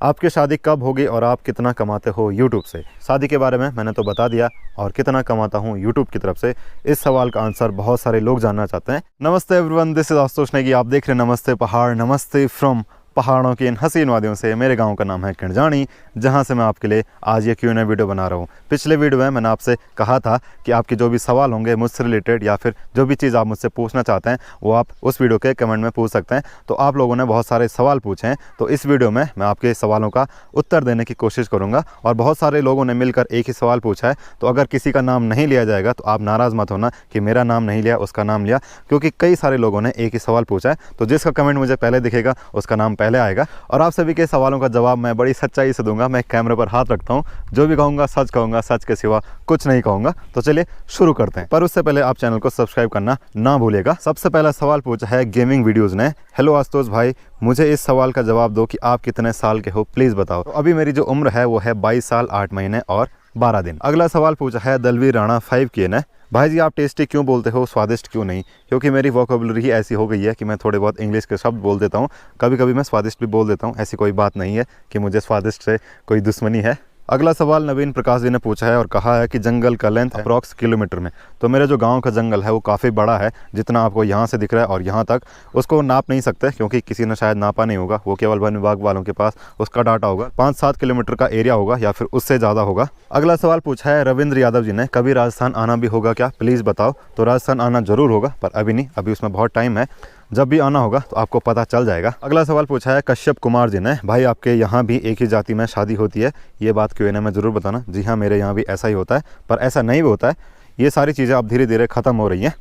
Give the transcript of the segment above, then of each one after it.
आपकी शादी कब होगी और आप कितना कमाते हो यूट्यूब से। शादी के बारे में मैंने तो बता दिया, और कितना कमाता हूँ यूट्यूब की तरफ से, इस सवाल का आंसर बहुत सारे लोग जानना चाहते हैं। नमस्ते everyone, this is Ashutosh Negi. आप देख रहे हैं नमस्ते पहाड़, नमस्ते फ्रॉम पहाड़ों की इन हसीन वादियों से। मेरे गांव का नाम है किंजानी, जहां से मैं आपके लिए आज ये Q&A वीडियो बना रहा हूं। पिछले वीडियो में मैंने आपसे कहा था कि आपके जो भी सवाल होंगे मुझसे रिलेटेड, या फिर जो भी चीज़ आप मुझसे पूछना चाहते हैं, वो आप उस वीडियो के कमेंट में पूछ सकते हैं। तो आप लोगों ने बहुत सारे सवाल पूछे हैं, तो इस वीडियो में मैं आपके सवालों का उत्तर देने की कोशिश करूँगा। और बहुत सारे लोगों ने मिलकर एक ही सवाल पूछा है, तो अगर किसी का नाम नहीं लिया जाएगा तो आप नाराज़ मत होना कि मेरा नाम नहीं लिया, उसका नाम लिया, क्योंकि कई सारे लोगों ने एक ही सवाल पूछा है। तो जिसका कमेंट मुझे पहले दिखेगा उसका नाम पहले आएगा। और आप सभी के सवालों का जवाब मैं बड़ी सच्चाई से दूंगा। मैं कैमरे पर हाथ रखता हूं, जो भी कहूंगा सच कहूंगा, सच के सिवा कुछ नहीं कहूंगा। तो चलिए शुरू करते हैं, पर उससे पहले आप चैनल को सब्सक्राइब करना ना भूलिएगा। सबसे पहला सवाल पूछा है गेमिंग वीडियोज़ ने। हेलो आशुतोष भाई, मुझे इस सवाल का जवाब दो कि आप कितने साल के हो, प्लीज़ बताओ। तो अभी मेरी जो उम्र है वो है 22 साल 8 महीने और 12 दिन। अगला सवाल पूछा है दलवीर राणा 5K ने। भाई जी, आप टेस्टी क्यों बोलते हो, स्वादिष्ट क्यों नहीं? क्योंकि मेरी वोकेबुलरी ही ऐसी हो गई है कि मैं थोड़े बहुत इंग्लिश के शब्द बोल देता हूँ, कभी कभी मैं स्वादिष्ट भी बोल देता हूँ। ऐसी कोई बात नहीं है कि मुझे स्वादिष्ट से कोई दुश्मनी है। अगला सवाल नवीन प्रकाश जी ने पूछा है और कहा है कि जंगल का लेंथ अप्रॉक्स किलोमीटर में। तो मेरे जो गांव का जंगल है वो काफ़ी बड़ा है, जितना आपको यहाँ से दिख रहा है और यहाँ तक उसको नाप नहीं सकते, क्योंकि किसी ने शायद नापा नहीं होगा। वो केवल वन विभाग वालों के पास उसका डाटा होगा। 5-7 किलोमीटर का एरिया होगा या फिर उससे ज़्यादा होगा। अगला सवाल पूछा है रविंद्र यादव जी ने, कभी राजस्थान आना भी होगा क्या, प्लीज़ बताओ। तो राजस्थान आना ज़रूर होगा, पर अभी नहीं, अभी उसमें बहुत टाइम है। जब भी आना होगा तो आपको पता चल जाएगा। अगला सवाल पूछा है कश्यप कुमार जी ने। भाई, आपके यहाँ भी एक ही जाति में शादी होती है, ये बात Q&A में ज़रूर बताना। जी हाँ, मेरे यहाँ भी ऐसा ही होता है, पर ऐसा नहीं भी होता है। ये सारी चीज़ें अब धीरे धीरे ख़त्म हो रही हैं।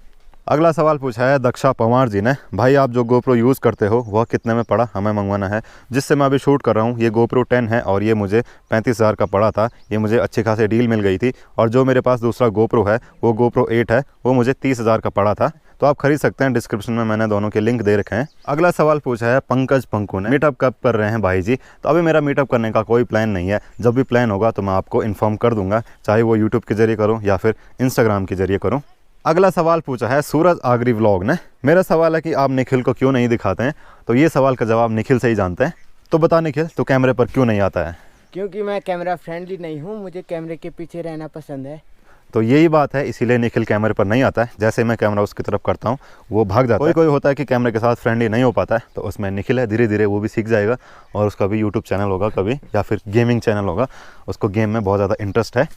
अगला सवाल पूछा है दक्षा पवार जी ने। भाई, आप जो GoPro यूज़ करते हो वह कितने में पड़ा, हमें मंगवाना है। जिससे मैं अभी शूट कर रहा हूँ ये GoPro 10 है और ये मुझे 35,000 का पड़ा था। ये मुझे अच्छी खासी डील मिल गई थी। और जो मेरे पास दूसरा GoPro है वो GoPro 8 है, वो मुझे 30,000 का पड़ा था। तो आप खरीद सकते हैं, डिस्क्रिप्शन में मैंने दोनों के लिंक दे रखे हैं। अगला सवाल पूछा है पंकज पंकु ने। मीटअप कब कर रहे हैं भाई जी? तो अभी मेरा मीटअप करने का कोई प्लान नहीं है। जब भी प्लान होगा तो मैं आपको इन्फॉर्म कर दूंगा, चाहे वो यूट्यूब के जरिए करूँ या फिर इंस्टाग्राम के जरिए करूँ। अगला सवाल पूछा है सूरज आगरी व्लॉग ने। मेरा सवाल है कि आप निखिल को क्यों नहीं दिखाते हैं? तो ये सवाल का जवाब निखिल से ही जानते हैं। तो बता निखिल, तो कैमरे पर क्यों नहीं आता है? क्योंकि मैं कैमरा फ्रेंडली नहीं हूँ, मुझे कैमरे के पीछे रहना पसंद है। तो यही बात है, इसीलिए निखिल कैमरे पर नहीं आता है। जैसे मैं कैमरा उसकी तरफ करता हूँ वो भाग जाता है। कोई होता है कि कैमरे के साथ फ्रेंडली नहीं हो पाता है, तो उसमें निखिल है। धीरे धीरे वो भी सीख जाएगा और उसका भी यूट्यूब चैनल होगा कभी, या फिर गेमिंग चैनल होगा। उसको गेम में बहुत ज़्यादा इंटरेस्ट है।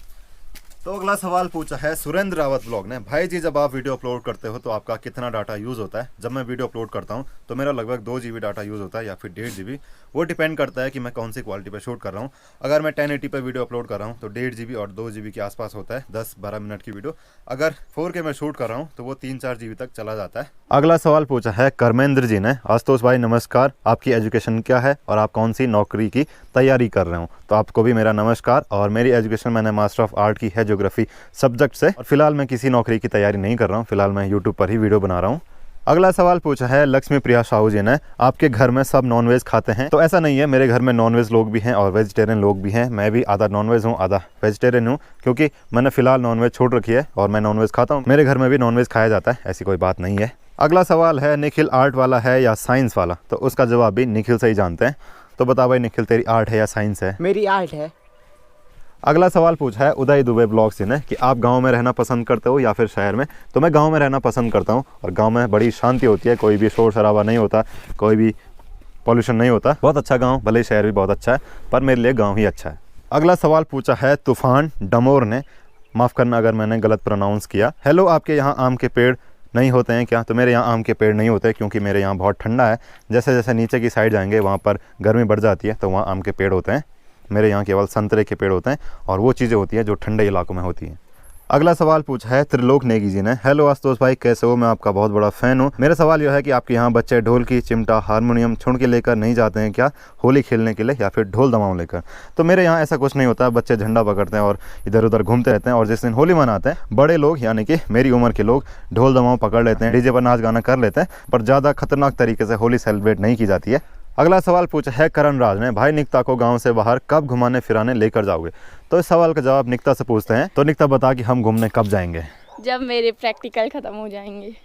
तो अगला सवाल पूछा है सुरेंद्र रावत ब्लॉग ने। भाई जी, जब आप वीडियो अपलोड करते हो तो आपका कितना डाटा यूज़ होता है? जब मैं वीडियो अपलोड करता हूँ तो मेरा लगभग 2 GB डाटा यूज़ होता है या फिर 1.5 GB। वो डिपेंड करता है कि मैं कौन सी क्वालिटी पे शूट कर रहा हूँ। अगर मैं 1080 पे वीडियो अपलोड कर रहा हूँ तो 1.5 GB और 2 GB के आसपास होता है, 10-12 मिनट की वीडियो। अगर 4K में शूट कर रहा हूँ तो वो 3-4 GB तक चला जाता है। अगला सवाल पूछा है कर्मेंद्र जी ने। आशुतोष भाई नमस्कार, आपकी एजुकेशन क्या है और आप कौन सी नौकरी की तैयारी कर रहे हो? तो आपको भी मेरा नमस्कार। और मेरी एजुकेशन मैंने मास्टर ऑफ आर्ट की है ज्योग्राफी सब्जेक्ट से, और फिलहाल मैं किसी नौकरी की तैयारी नहीं कर रहा हूँ। फिलहाल मैं यूट्यूब पर ही वीडियो बना रहा हूँ। अगला सवाल पूछा है लक्ष्मी प्रिया साहू जी ने। आपके घर में सब नॉनवेज खाते हैं? तो ऐसा नहीं है, मेरे घर में नॉनवेज लोग भी हैं और वेजिटेरियन लोग भी हैं। मैं भी आधा नॉनवेज हूँ आधा वेजिटेरियन हूँ, क्योंकि मैंने फिलहाल नॉनवेज छोड़ रखी है और मैं नॉनवेज खाता हूँ। मेरे घर में भी नॉनवेज खाया जाता है, ऐसी कोई बात नहीं है। अगला सवाल है निखिल आर्ट वाला है या साइंस वाला? तो उसका जवाब भी निखिल से ही जानते हैं। तो बता भाई निखिल, तेरी आर्ट है या साइंस है? मेरी आर्ट है। अगला सवाल पूछा है उदय दुबे ब्लॉग्स ने कि आप गांव में रहना पसंद करते हो या फिर शहर में? तो मैं गांव में रहना पसंद करता हूं, और गांव में बड़ी शांति होती है, कोई भी शोर शराबा नहीं होता, कोई भी पॉल्यूशन नहीं होता। बहुत अच्छा गांव, भले ही शहर भी बहुत अच्छा है, पर मेरे लिए गांव ही अच्छा है। अगला सवाल पूछा है तूफान डमोर ने। माफ़ करना अगर मैंने गलत प्रोनाउंस किया। हेलो, आपके यहाँ आम के पेड़ नहीं होते हैं क्या? तो मेरे यहाँ आम के पेड़ नहीं होते, क्योंकि मेरे यहाँ बहुत ठंडा है। जैसे जैसे नीचे की साइड जाएंगे वहाँ पर गर्मी बढ़ जाती है, तो वहाँ आम के पेड़ होते हैं। मेरे यहाँ केवल संतरे के पेड़ होते हैं, और वो चीज़ें होती हैं जो ठंडे इलाकों में होती हैं। अगला सवाल पूछा है त्रिलोक नेगी जी ने। हेलो आशुतोष भाई, कैसे हो? मैं आपका बहुत बड़ा फ़ैन हूँ। मेरा सवाल यह है कि आपके यहाँ बच्चे ढोलकी, चिमटा, हारमोनियम छुड़ के लेकर नहीं जाते हैं क्या, होली खेलने के लिए, या फिर ढोल दमाऊँ लेकर? तो मेरे यहाँ ऐसा कुछ नहीं होता। बच्चे झंडा पकड़ते हैं और इधर उधर घूमते रहते हैं, और जिस दिन होली मनाते हैं बड़े लोग यानी कि मेरी उम्र के लोग ढोल दमाऊँ पकड़ लेते हैं, डीजे पर नाच गाना कर लेते हैं, पर ज़्यादा खतरनाक तरीके से होली सेलिब्रेट नहीं की जाती है। अगला सवाल पूछा है करण राज ने। भाई, निकिता को गांव से बाहर कब घुमाने फिराने लेकर जाओगे? तो इस सवाल का जवाब निकिता से पूछते हैं। तो निकिता बता कि हम घूमने कब जाएंगे? जब मेरे प्रैक्टिकल खत्म हो जाएंगे।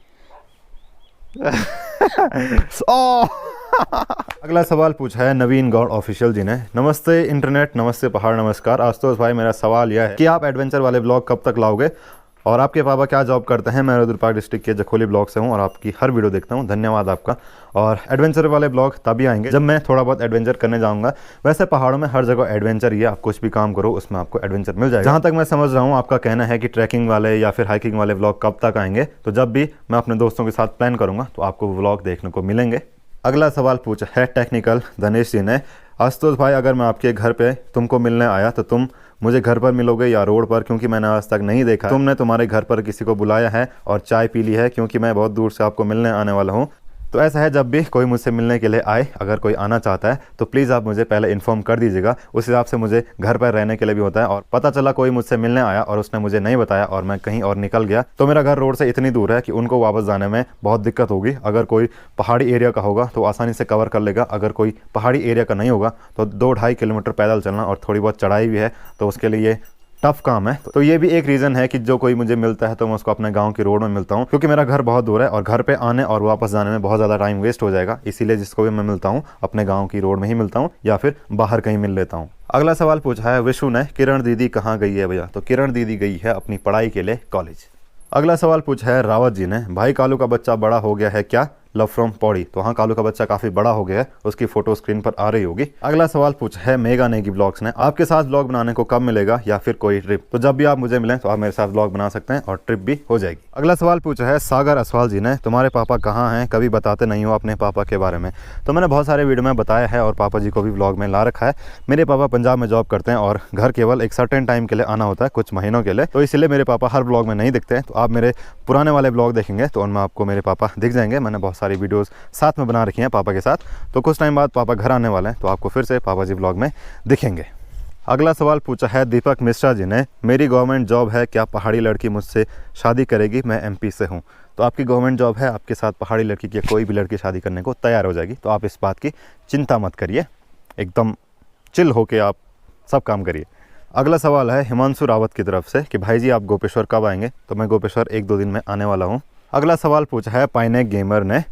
अगला सवाल पूछा है नवीन गौड़ ऑफिशियल जी ने। नमस्ते इंटरनेट, नमस्ते पहाड़, नमस्कार आशुतोष भाई। मेरा सवाल यह है कि आप एडवेंचर वाले ब्लॉग कब तक लाओगे और आपके पापा क्या जॉब करते हैं? मैं रुद्रप्रयाग डिस्ट्रिक्ट के जखोली ब्लॉग से हूं और आपकी हर वीडियो देखता हूं, धन्यवाद आपका। और एडवेंचर वाले ब्लॉग तभी आएंगे जब मैं थोड़ा बहुत एडवेंचर करने जाऊंगा। वैसे पहाड़ों में हर जगह एडवेंचर ही है, आप कुछ भी काम करो उसमें आपको एडवेंचर मिल जाएगा। जहां तक मैं समझ रहा हूं आपका कहना है कि ट्रैकिंग वाले या फिर हाइकिंग वाले ब्लॉग कब तक आएंगे, तो जब भी मैं अपने दोस्तों के साथ प्लान करूँगा तो आपको ब्लॉग देखने को मिलेंगे। अगला सवाल पूछा है टेक्निकल धनेश जी ने। आशुतोष भाई, अगर मैं आपके घर पे तुमको मिलने आया तो तुम मुझे घर पर मिलोगे या रोड पर? क्योंकि मैंने आज तक नहीं देखा तुमने तुम्हारे घर पर किसी को बुलाया है और चाय पी ली है, क्योंकि मैं बहुत दूर से आपको मिलने आने वाला हूँ। तो ऐसा है, जब भी कोई मुझसे मिलने के लिए आए, अगर कोई आना चाहता है तो प्लीज़ आप मुझे पहले इन्फॉर्म कर दीजिएगा। उस हिसाब से मुझे घर पर रहने के लिए भी होता है। और पता चला कोई मुझसे मिलने आया और उसने मुझे नहीं बताया और मैं कहीं और निकल गया, तो मेरा घर रोड से इतनी दूर है कि उनको वापस जाने में बहुत दिक्कत होगी। अगर कोई पहाड़ी एरिया का होगा तो आसानी से कवर कर लेगा, अगर कोई पहाड़ी एरिया का नहीं होगा तो 2-2.5 किलोमीटर पैदल चलना और थोड़ी बहुत चढ़ाई भी है, तो उसके लिए टफ काम है। तो ये भी एक रीज़न है कि जो कोई मुझे मिलता है तो मैं उसको अपने गांव की रोड में मिलता हूँ, क्योंकि मेरा घर बहुत दूर है और घर पे आने और वापस जाने में बहुत ज़्यादा टाइम वेस्ट हो जाएगा। इसीलिए जिसको भी मैं मिलता हूँ अपने गांव की रोड में ही मिलता हूँ या फिर बाहर कहीं मिल लेता हूँ। अगला सवाल पूछा है विशु ने। किरण दीदी कहाँ गई है भैया? तो किरण दीदी गई है अपनी पढ़ाई के लिए कॉलेज। अगला सवाल पूछा है रावत जी ने। भाई कालू का बच्चा बड़ा हो गया है क्या? Love from Pauri. तो हाँ, कालू का बच्चा काफ़ी बड़ा हो गया है, उसकी फोटो स्क्रीन पर आ रही होगी। अगला सवाल पूछा है मेगा नेगी ब्लॉग्स ने। आपके साथ ब्लॉग बनाने को कब मिलेगा या फिर कोई ट्रिप? तो जब भी आप मुझे मिलें तो आप मेरे साथ ब्लॉग बना सकते हैं और ट्रिप भी हो जाएगी। अगला सवाल पूछा है सागर असवाल जी ने। तुम्हारे पापा कहाँ हैं? कभी बताते नहीं हो अपने पापा के बारे में। तो मैंने बहुत सारे वीडियो में बताया है और पापा जी को भी ब्लॉग में ला रखा है। मेरे पापा पंजाब में जॉब करते हैं और घर केवल एक सर्टेन टाइम के लिए आना होता है, कुछ महीनों के लिए, तो इसलिए मेरे पापा हर ब्लॉग में नहीं दिखते हैं। तो आप मेरे पुराने वाले ब्लॉग देखेंगे तो उनमें आपको मेरे पापा दिख जाएंगे। मैंने बहुत सारी वीडियोज़ साथ में बना रखी हैं पापा के साथ। तो कुछ टाइम बाद पापा घर आने वाले हैं तो आपको फिर से पापा जी ब्लॉग में दिखेंगे। अगला सवाल पूछा है दीपक मिश्रा जी ने। मेरी गवर्नमेंट जॉब है, क्या पहाड़ी लड़की मुझसे शादी करेगी? मैं एमपी से हूँ। तो आपकी गवर्नमेंट जॉब है, आपके साथ पहाड़ी लड़की की कोई भी लड़की शादी करने को तैयार हो जाएगी, तो आप इस बात की चिंता मत करिए, एकदम चिल होके आप सब काम करिए। अगला सवाल है हिमांशु रावत की तरफ से कि भाई जी आप गोपेश्वर कब आएंगे? तो मैं गोपेश्वर 1-2 दिन में आने वाला हूँ। अगला सवाल पूछा है पाइनेक गेमर ने।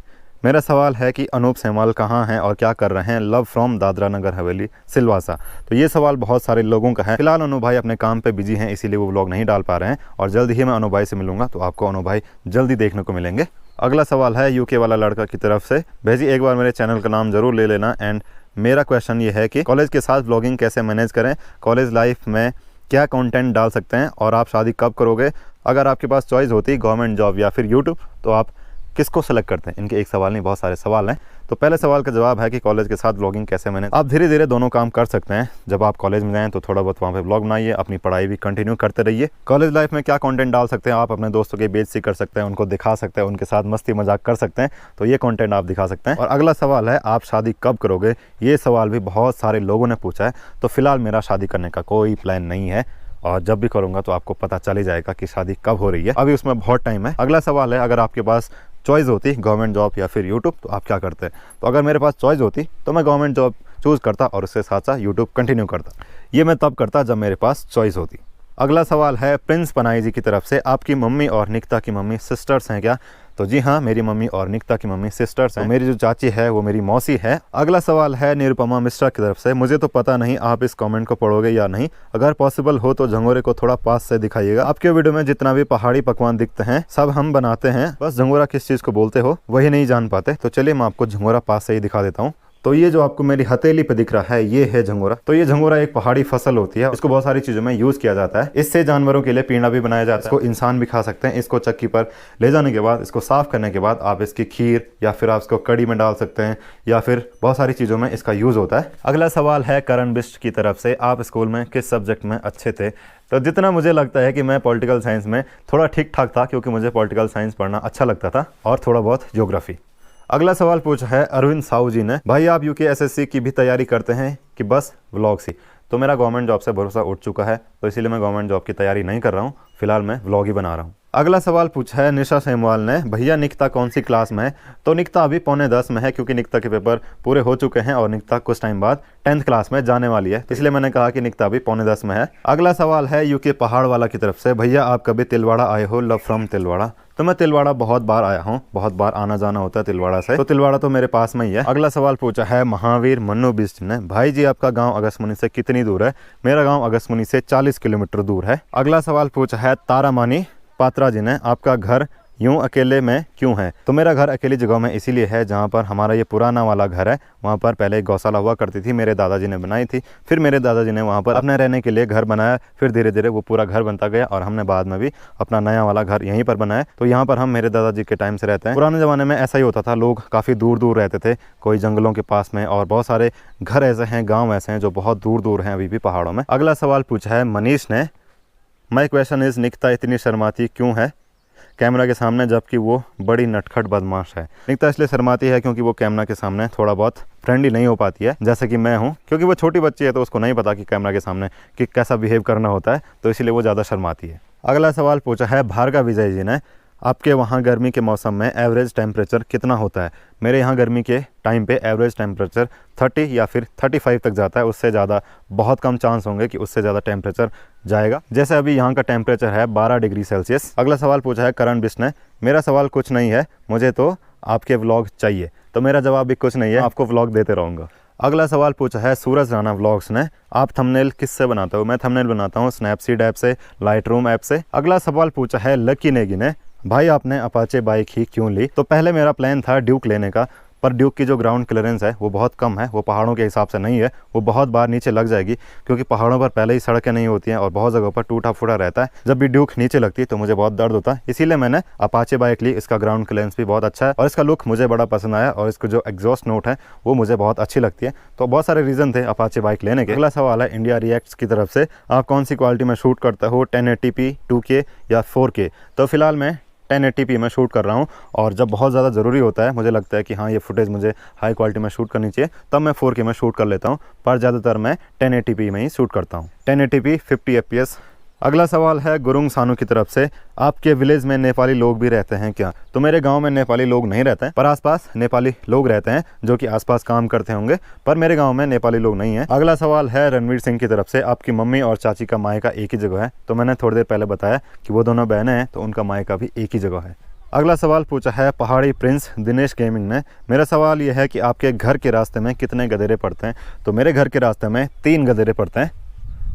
मेरा सवाल है कि अनूप सेमवाल कहाँ हैं और क्या कर रहे हैं? Love from Dadra Nagar Haveli Silvassa. तो ये सवाल बहुत सारे लोगों का है। फिलहाल अनूप भाई अपने काम पे बिजी हैं, इसीलिए वो व्लॉग नहीं डाल पा रहे हैं और जल्द ही मैं अनूप भाई से मिलूंगा, तो आपको अनूप भाई जल्दी देखने को मिलेंगे। अगला सवाल है यूके वाला लड़का की तरफ से। भाई जी एक बार मेरे चैनल का नाम ज़रूर ले लेना। एंड मेरा क्वेश्चन ये है कि कॉलेज के साथ व्लॉगिंग कैसे मैनेज करें? कॉलेज लाइफ में क्या कंटेंट डाल सकते हैं और आप शादी कब करोगे? अगर आपके पास चॉइस होती गवर्नमेंट जॉब या फिर यूट्यूब, तो आप किसको सेलेक्ट करते हैं? इनके एक सवाल नहीं, बहुत सारे सवाल हैं। तो पहले सवाल का जवाब है कि कॉलेज के साथ ब्लॉगिंग कैसे मैनेज। आप धीरे धीरे दोनों काम कर सकते हैं। जब आप कॉलेज में जाएं तो थोड़ा बहुत वहाँ पे ब्लॉग बनाइए, अपनी पढ़ाई भी कंटिन्यू करते रहिए। कॉलेज लाइफ में क्या कंटेंट डाल सकते हैं? आप अपने दोस्तों के बेइज्जती कर सकते हैं, उनको दिखा सकते हैं, उनके साथ मस्ती मजाक कर सकते हैं, तो ये कंटेंट आप दिखा सकते हैं। और अगला सवाल है आप शादी कब करोगे? ये सवाल भी बहुत सारे लोगों ने पूछा है। तो फिलहाल मेरा शादी करने का कोई प्लान नहीं है और जब भी करूँगा तो आपको पता चल ही जाएगा कि शादी कब हो रही है, अभी उसमें बहुत टाइम है। अगला सवाल है अगर आपके पास चॉइस होती गवर्नमेंट जॉब या फिर यूट्यूब, तो आप क्या करते? तो अगर मेरे पास चॉइस होती तो मैं गवर्नमेंट जॉब चूज़ करता और उसके साथ साथ यूट्यूब कंटिन्यू करता। ये मैं तब करता जब मेरे पास चॉइस होती। अगला सवाल है प्रिंस पनाई जी की तरफ से। आपकी मम्मी और निकिता की मम्मी सिस्टर्स हैं क्या? तो जी हाँ, मेरी मम्मी और निकिता की मम्मी सिस्टर्स हैं। तो मेरी जो चाची है वो मेरी मौसी है। अगला सवाल है निरुपमा मिश्रा की तरफ से। मुझे तो पता नहीं आप इस कमेंट को पढ़ोगे या नहीं, अगर पॉसिबल हो तो झंगोरे को थोड़ा पास से दिखाइएगा। आपके वीडियो में जितना भी पहाड़ी पकवान दिखते हैं सब हम बनाते हैं, बस झंगोरा किस चीज़ को बोलते हो वही नहीं जान पाते। तो चलिए मैं आपको झंगोरा पास से ही दिखा देता हूँ। तो ये जो आपको मेरी हथेली पे दिख रहा है ये है झंगोरा। तो ये झंगोरा एक पहाड़ी फसल होती है, इसको बहुत सारी चीजों में यूज किया जाता है। इससे जानवरों के लिए पीना भी बनाया जाता है, इसको इंसान भी खा सकते हैं। इसको चक्की पर ले जाने के बाद, इसको साफ करने के बाद आप इसकी खीर या फिर आप इसको कड़ी में डाल सकते हैं या फिर बहुत सारी चीजों में इसका यूज होता है। अगला सवाल है करण बिष्ट की तरफ से। आप स्कूल में किस सब्जेक्ट में अच्छे थे? तो जितना मुझे लगता है कि मैं पॉलिटिकल साइंस में थोड़ा ठीक ठाक था, क्योंकि मुझे पॉलिटिकल साइंस पढ़ना अच्छा लगता था और थोड़ा बहुत ज्योग्राफी। अगला सवाल पूछा है अरविंद साहू जी ने। भाई आप यूके एसएससी की भी तैयारी करते हैं कि बस व्लॉग्स ही? तो मेरा गवर्नमेंट जॉब से भरोसा उठ चुका है, तो इसीलिए मैं गवर्नमेंट जॉब की तैयारी नहीं कर रहा हूँ। फिलहाल मैं व्लॉग ही बना रहा हूँ। अगला सवाल पूछा है निशा सेमवाल ने, भैया निकिता कौन सी क्लास में है? तो निकिता अभी 9:45 में है, क्योंकि निकिता के पेपर पूरे हो चुके हैं और निकिता कुछ टाइम बाद 10th क्लास में जाने वाली है, इसलिए मैंने कहा कि निकिता अभी 9:45 में है। अगला सवाल है यूके पहाड़ वाला की तरफ से, भैया आप कभी तिलवाड़ा आए हो? Love from Tilwara. तो मैं तिलवाड़ा बहुत बार आया हूँ, बहुत बार आना जाना होता है तिलवाड़ा से, तो तिलवाड़ा तो मेरे पास में ही है। अगला सवाल पूछा है महावीर मन्नू बिस्ट ने, भाई जी आपका गांव अगस्मुनी से कितनी दूर है? मेरा गांव अगस्मुनी से 40 किलोमीटर दूर है। अगला सवाल पूछा है तारामानी पात्रा जी ने, आपका घर यूं अकेले में क्यों है? तो मेरा घर अकेली जगह में इसीलिए है जहाँ पर हमारा ये पुराना वाला घर है, वहाँ पर पहले एक गौशाला हुआ करती थी, मेरे दादाजी ने बनाई थी, फिर मेरे दादाजी ने वहाँ पर अपने रहने के लिए घर बनाया, फिर धीरे धीरे वो पूरा घर बनता गया और हमने बाद में भी अपना नया वाला घर यहीं पर बनाया। तो यहाँ पर हम मेरे दादाजी के टाइम से रहते हैं। पुराने ज़माने में ऐसा ही होता था, लोग काफ़ी दूर दूर रहते थे, कोई जंगलों के पास में, और बहुत सारे घर ऐसे हैं, गाँव ऐसे हैं जो बहुत दूर दूर हैं अभी भी पहाड़ों में। अगला सवाल पूछा है मनीष ने, माई क्वेश्चन इज़ निकिता इतनी शर्माती क्यों है कैमरा के सामने, जबकि वो बड़ी नटखट बदमाश है? निकिता इसलिए शर्माती है क्योंकि वो कैमरा के सामने थोड़ा बहुत फ्रेंडली नहीं हो पाती है, जैसे कि मैं हूँ, क्योंकि वो छोटी बच्ची है तो उसको नहीं पता कि कैमरा के सामने कि कैसा बिहेव करना होता है, तो इसलिए वो ज़्यादा शर्माती है। अगला सवाल पूछा है भार्गव विजय जी ने, आपके वहाँ गर्मी के मौसम में एवरेज टेम्परेचर कितना होता है? मेरे यहाँ गर्मी के टाइम पे एवरेज टेम्परेचर 30 या फिर 35 तक जाता है, उससे ज़्यादा बहुत कम चांस होंगे कि उससे ज़्यादा टेम्परेचर जाएगा, जैसे अभी यहाँ का टेम्परेचर है 12 डिग्री सेल्सियस। अगला सवाल पूछा है करण बिष्ट ने, मेरा सवाल कुछ नहीं है, मुझे तो आपके व्लॉग चाहिए। तो मेरा जवाब भी कुछ नहीं है, आपको व्लॉग देते रहूँगा। अगला सवाल पूछा है सूरज राणा व्लॉग्स ने, आप थंबनेल किससे बनाते हो? मैं थंबनेल बनाता हूँ स्नैपसीड ऐप से, लाइटरूम ऐप से। अगला सवाल पूछा है लकी नेगी ने, भाई आपने अपाचे बाइक ही क्यों ली? तो पहले मेरा प्लान था ड्यूक लेने का, पर ड्यूक की जो ग्राउंड क्लियरेंस है वो बहुत कम है, वो पहाड़ों के हिसाब से नहीं है, वो बहुत बार नीचे लग जाएगी, क्योंकि पहाड़ों पर पहले ही सड़कें नहीं होती हैं और बहुत जगहों पर टूटा फूटा रहता है। जब भी ड्यूक नीचे लगती है तो मुझे बहुत दर्द होता है, इसीलिए मैंने अपाचे बाइक ली। इसका ग्राउंड क्लियरेंस भी बहुत अच्छा है और इसका लुक मुझे बड़ा पसंद आया, और इसको जो एग्जॉस्ट नोट है वो मुझे बहुत अच्छी लगती है। तो बहुत सारे रीज़न थे अपाचे बाइक लेने के। अगला सवाल है इंडिया रिएक्ट्स की तरफ से, आप कौन सी क्वालिटी में शूट करते हो, 1080p, 2K या 4K? तो फिलहाल मैं 1080p में शूट कर रहा हूँ, और जब बहुत ज़्यादा ज़रूरी होता है, मुझे लगता है कि हाँ ये फुटेज मुझे हाई क्वालिटी में शूट करनी चाहिए, तब मैं 4K में शूट कर लेता हूँ, पर ज़्यादातर मैं 1080p में ही शूट करता हूँ। 1080p 50 fps। अगला सवाल है गुरुंग सानू की तरफ से, आपके विलेज में नेपाली लोग भी रहते हैं क्या? तो मेरे गांव में नेपाली लोग नहीं रहते हैं, पर आसपास नेपाली लोग रहते हैं जो कि आसपास काम करते होंगे, पर मेरे गांव में नेपाली लोग नहीं हैं। अगला सवाल है रणवीर सिंह की तरफ से, आपकी मम्मी और चाची का मायका एक ही जगह है? तो मैंने थोड़ी देर पहले बताया कि वो दोनों बहनें हैं, तो उनका मायका भी एक ही जगह है। अगला सवाल पूछा है पहाड़ी प्रिंस दिनेश गेमिंग ने, मेरा सवाल यह है कि आपके घर के रास्ते में कितने गधेरे पड़ते हैं? तो मेरे घर के रास्ते में 3 गधेरे पड़ते हैं।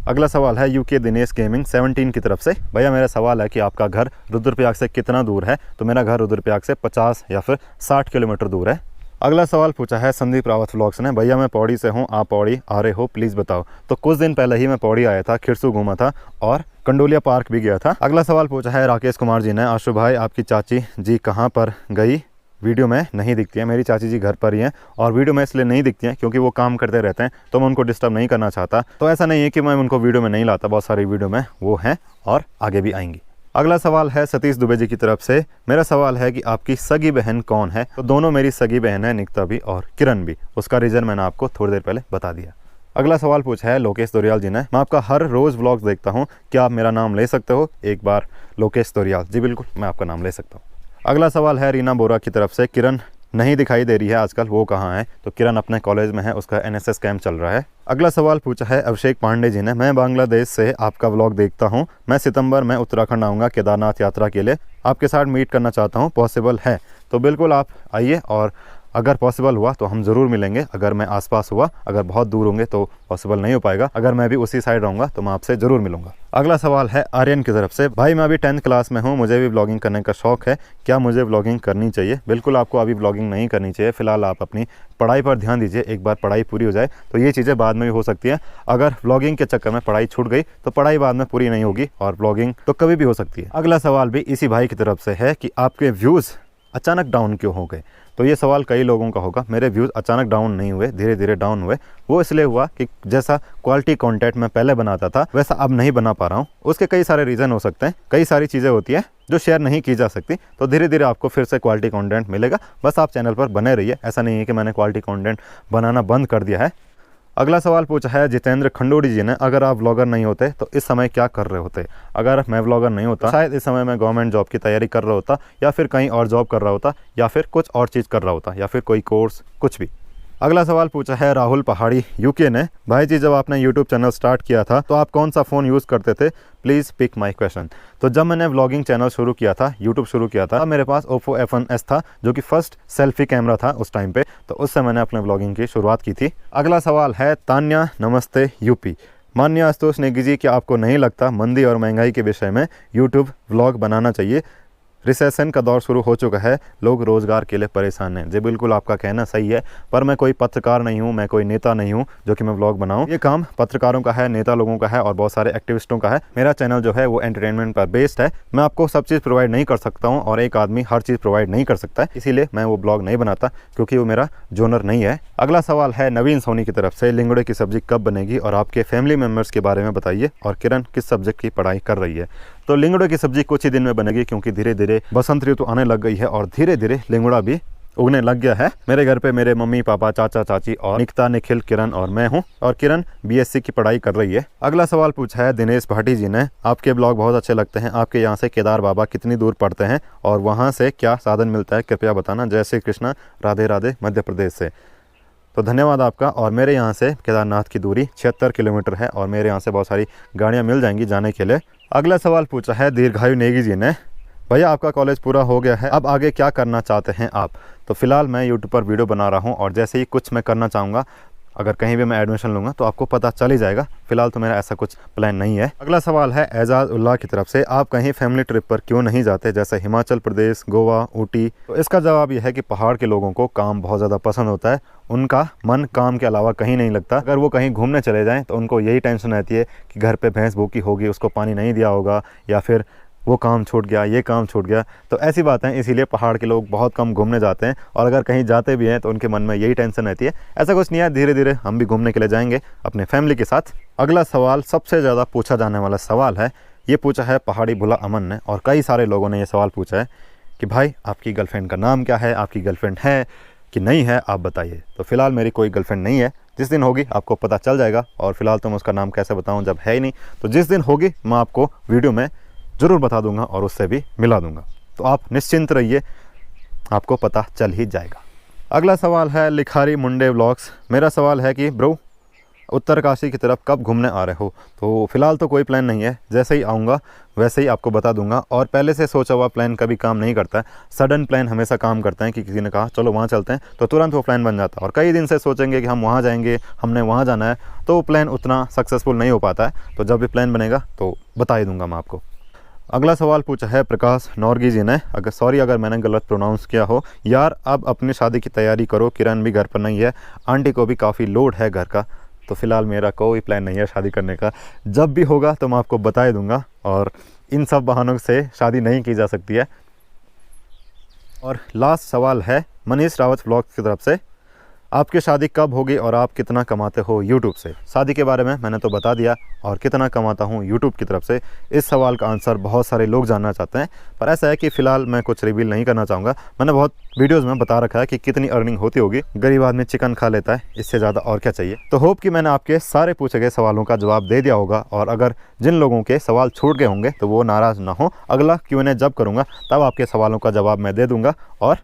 अगला सवाल है यूके दिनेश गेमिंग 17 की तरफ से, भैया मेरा सवाल है कि आपका घर रुद्रप्रयाग से कितना दूर है? तो मेरा घर रुद्रप्रयाग से 50 या फिर 60 किलोमीटर दूर है। अगला सवाल पूछा है संदीप रावत व्लॉग्स ने, भैया मैं पौड़ी से हूँ, आप पौड़ी आ रहे हो, प्लीज़ बताओ। तो कुछ दिन पहले ही मैं पौड़ी आया था, खिरसू घूमा था और कंडोलिया पार्क भी गया था। अगला सवाल पूछा है राकेश कुमार जी ने, आशु भाई आपकी चाची जी कहाँ पर गई? वीडियो में नहीं दिखती है। मेरी चाची जी घर पर ही हैं, और वीडियो में इसलिए नहीं दिखती हैं क्योंकि वो काम करते रहते हैं, तो मैं उनको डिस्टर्ब नहीं करना चाहता। तो ऐसा नहीं है कि मैं उनको वीडियो में नहीं लाता, बहुत सारी वीडियो में वो हैं और आगे भी आएंगी। अगला सवाल है सतीश दुबे जी की तरफ से, मेरा सवाल है कि आपकी सगी बहन कौन है? तो दोनों मेरी सगी बहन है, निकिता भी और किरण भी। उसका रीज़न मैंने आपको थोड़ी देर पहले बता दिया। अगला सवाल पूछा है लोकेश दोरियाल जी ने, मैं आपका हर रोज़ व्लॉग्स देखता हूँ, क्या आप मेरा नाम ले सकते हो एक बार? लोकेश दोरियाल जी बिल्कुल, मैं आपका नाम ले सकता हूँ। अगला सवाल है रीना बोरा की तरफ से, किरण नहीं दिखाई दे रही है आजकल, वो कहाँ है? तो किरण अपने कॉलेज में है, उसका NSS कैंप चल रहा है। अगला सवाल पूछा है अभिषेक पांडे जी ने, मैं बांग्लादेश से आपका व्लॉग देखता हूँ, मैं सितंबर में उत्तराखंड आऊँगा केदारनाथ यात्रा के लिए, आपके साथ मीट करना चाहता हूँ, पॉसिबल है? तो बिल्कुल आप आइए, और अगर पॉसिबल हुआ तो हम ज़रूर मिलेंगे। अगर मैं आसपास हुआ, अगर बहुत दूर होंगे तो पॉसिबल नहीं हो पाएगा, अगर मैं भी उसी साइड रहूँगा तो मैं आपसे ज़रूर मिलूंगा। अगला सवाल है आर्यन की तरफ से, भाई मैं अभी 10th क्लास में हूँ, मुझे भी व्लॉगिंग करने का शौक़ है, क्या मुझे व्लॉगिंग करनी चाहिए? बिल्कुल आपको अभी व्लॉगिंग नहीं करनी चाहिए, फिलहाल आप अपनी पढ़ाई पर ध्यान दीजिए। एक बार पढ़ाई पूरी हो जाए तो ये चीज़ें बाद में भी हो सकती हैं। अगर व्लॉगिंग के चक्कर में पढ़ाई छूट गई तो पढ़ाई बाद में पूरी नहीं होगी, और व्लॉगिंग तो कभी भी हो सकती है। अगला सवाल भी इसी भाई की तरफ से है कि आपके व्यूज़ अचानक डाउन क्यों हो गए? तो ये सवाल कई लोगों का होगा। मेरे व्यूज़ अचानक डाउन नहीं हुए, धीरे धीरे डाउन हुए। वो इसलिए हुआ कि जैसा क्वालिटी कंटेंट मैं पहले बनाता था वैसा अब नहीं बना पा रहा हूँ। उसके कई सारे रीज़न हो सकते हैं, कई सारी चीज़ें होती हैं जो शेयर नहीं की जा सकती। तो धीरे धीरे आपको फिर से क्वालिटी कंटेंट मिलेगा, बस आप चैनल पर बने रहिए। ऐसा नहीं है कि मैंने क्वालिटी कंटेंट बनाना बंद कर दिया है। अगला सवाल पूछा है जितेंद्र खंडोड़ी जी ने, अगर आप व्लॉगर नहीं होते तो इस समय क्या कर रहे होते। अगर मैं व्लॉगर नहीं होता शायद इस समय मैं गवर्नमेंट जॉब की तैयारी कर रहा होता, या फिर कहीं और जॉब कर रहा होता, या फिर कुछ और चीज़ कर रहा होता, या फिर कोई कोर्स, कुछ भी। अगला सवाल पूछा है राहुल पहाड़ी यूके ने, भाई जी जब आपने यूट्यूब चैनल स्टार्ट किया था तो आप कौन सा फ़ोन यूज़ करते थे, प्लीज़ पिक माय क्वेश्चन। तो जब मैंने व्लॉगिंग चैनल शुरू किया था, यूट्यूब शुरू किया था, मेरे पास Oppo F1s था जो कि फर्स्ट सेल्फी कैमरा था उस टाइम पे, तो उससे मैंने अपने व्लॉगिंग की शुरुआत की थी। अगला सवाल है तान्या नमस्ते यूपी, मान्य आशुतोष नेगी जी, क्या आपको नहीं लगता मंदी और महंगाई के विषय में यूट्यूब व्लॉग बनाना चाहिए। रिसेशन का दौर शुरू हो चुका है, लोग रोज़गार के लिए परेशान हैं। जी बिल्कुल आपका कहना सही है, पर मैं कोई पत्रकार नहीं हूँ, मैं कोई नेता नहीं हूँ जो कि मैं व्लॉग बनाऊँ। ये काम पत्रकारों का है, नेता लोगों का है और बहुत सारे एक्टिविस्टों का है। मेरा चैनल जो है वो एंटरटेनमेंट पर बेस्ड है। मैं आपको सब चीज़ प्रोवाइड नहीं कर सकता हूँ और एक आदमी हर चीज़ प्रोवाइड नहीं कर सकता है, इसीलिए मैं वो ब्लॉग नहीं बनाता क्योंकि वो मेरा जोनर नहीं है। अगला सवाल है नवीन सोनी की तरफ से, लिंगड़े की सब्जी कब बनेगी और आपके फैमिली मेम्बर्स के बारे में बताइए, और किरण किस सब्जेक्ट की पढ़ाई कर रही है। तो लिंगड़े की सब्जी कुछ ही दिन में बनेगी क्योंकि धीरे धीरे बसंत ऋतु आने लग गई है और धीरे धीरे लिंगड़ा भी उगने लग गया है। मेरे घर पे मेरे मम्मी पापा, चाचा चाची और निकिता, निखिल, किरण और मैं हूँ, और किरण BSc की पढ़ाई कर रही है। अगला सवाल पूछा है दिनेश भाटी जी ने, आपके ब्लॉग बहुत अच्छे लगते हैं, आपके यहाँ से केदार बाबा कितनी दूर पड़ते हैं और वहाँ से क्या साधन मिलता है, कृपया बताना। जय श्री कृष्णा, राधे राधे, मध्य प्रदेश से। तो धन्यवाद आपका। और मेरे यहाँ से केदारनाथ की दूरी 76 किलोमीटर है और मेरे यहाँ से बहुत सारी गाड़ियाँ मिल जाएंगी जाने के लिए। अगला सवाल पूछा है दीर्घायु नेगी जी ने, भैया आपका कॉलेज पूरा हो गया है, अब आगे क्या करना चाहते हैं आप। तो फिलहाल मैं यूट्यूब पर वीडियो बना रहा हूँ और जैसे ही कुछ मैं करना चाहूँगा, अगर कहीं भी मैं एडमिशन लूँगा तो आपको पता चल ही जाएगा। फिलहाल तो मेरा ऐसा कुछ प्लान नहीं है। अगला सवाल है एजाज उल्लाह की तरफ से, आप कहीं फैमिली ट्रिप पर क्यों नहीं जाते, जैसे हिमाचल प्रदेश, गोवा, ऊटी। तो इसका जवाब यह है कि पहाड़ के लोगों को काम बहुत ज़्यादा पसंद होता है, उनका मन काम के अलावा कहीं नहीं लगता। अगर वो कहीं घूमने चले जाएँ तो उनको यही टेंशन रहती है कि घर पर भैंस भूखी होगी, उसको पानी नहीं दिया होगा, या फिर वो काम छूट गया, ये काम छूट गया। तो ऐसी बात है, इसीलिए पहाड़ के लोग बहुत कम घूमने जाते हैं, और अगर कहीं जाते भी हैं तो उनके मन में यही टेंशन रहती है। ऐसा कुछ नहीं है, धीरे धीरे हम भी घूमने के लिए जाएंगे अपने फैमिली के साथ। अगला सवाल सबसे ज़्यादा पूछा जाने वाला सवाल है, ये पूछा है पहाड़ी भुला अमन ने, और कई सारे लोगों ने ये सवाल पूछा है कि भाई आपकी गर्लफ्रेंड का नाम क्या है, आपकी गर्लफ्रेंड है कि नहीं है, आप बताइए। तो फिलहाल मेरी कोई गर्लफ्रेंड नहीं है, जिस दिन होगी आपको पता चल जाएगा। और फिलहाल तो मैं उसका नाम कैसे बताऊँ जब है ही नहीं, तो जिस दिन होगी मैं आपको वीडियो में ज़रूर बता दूंगा और उससे भी मिला दूंगा। तो आप निश्चिंत रहिए, आपको पता चल ही जाएगा। अगला सवाल है लिखारी मुंडे व्लॉग्स, मेरा सवाल है कि ब्रो उत्तरकाशी की तरफ कब घूमने आ रहे हो। तो फिलहाल तो कोई प्लान नहीं है, जैसे ही आऊँगा वैसे ही आपको बता दूंगा। और पहले से सोचा हुआ प्लान कभी काम नहीं करता है, सडन प्लान हमेशा काम करते हैं कि किसी ने कहा चलो वहाँ चलते हैं तो तुरंत वो प्लान बन जाता है। और कई दिन से सोचेंगे कि हम वहाँ जाएंगे, हमने वहाँ जाना है, तो वो प्लान उतना सक्सेसफुल नहीं हो पाता है। तो जब भी प्लान बनेगा तो बता ही दूंगा मैं आपको। अगला सवाल पूछा है प्रकाश नौरगी जी ने, अगर मैंने गलत प्रोनाउंस किया हो, यार अब अपनी शादी की तैयारी करो, किरण भी घर पर नहीं है, आंटी को भी काफ़ी लोड है घर का। तो फिलहाल मेरा कोई प्लान नहीं है शादी करने का, जब भी होगा तो मैं आपको बता ही दूंगा, और इन सब बहानों से शादी नहीं की जा सकती है। और लास्ट सवाल है मनीष रावत व्लॉग्स की तरफ से, आपकी शादी कब होगी और आप कितना कमाते हो यूट्यूब से। शादी के बारे में मैंने तो बता दिया, और कितना कमाता हूँ यूट्यूब की तरफ से, इस सवाल का आंसर बहुत सारे लोग जानना चाहते हैं, पर ऐसा है कि फ़िलहाल मैं कुछ रिवील नहीं करना चाहूँगा। मैंने बहुत वीडियोज़ में बता रखा है कि कितनी अर्निंग होती होगी, गरीब आदमी चिकन खा लेता है, इससे ज़्यादा और क्या चाहिए। तो होप कि मैंने आपके सारे पूछे गए सवालों का जवाब दे दिया होगा, और अगर जिन लोगों के सवाल छूट गए होंगे तो वो नाराज़ ना हो, अगला Q&A जब करूँगा तब आपके सवालों का जवाब मैं दे दूँगा। और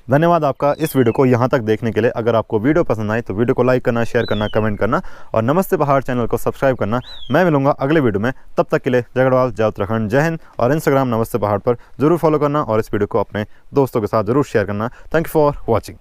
धन्यवाद आपका इस वीडियो को यहाँ तक देखने के लिए। अगर आपको वीडियो पसंद आई तो वीडियो को लाइक करना, शेयर करना, कमेंट करना, और नमस्ते पहाड़ चैनल को सब्सक्राइब करना। मैं मिलूंगा अगले वीडियो में, तब तक के लिए जय गढ़वाल, जय उत्तराखंड, जय हिंद। और इंस्टाग्राम नमस्ते पहाड़ पर जरूर फॉलो करना और इस वीडियो को अपने दोस्तों के साथ जरूर शेयर करना। Thank you for watching.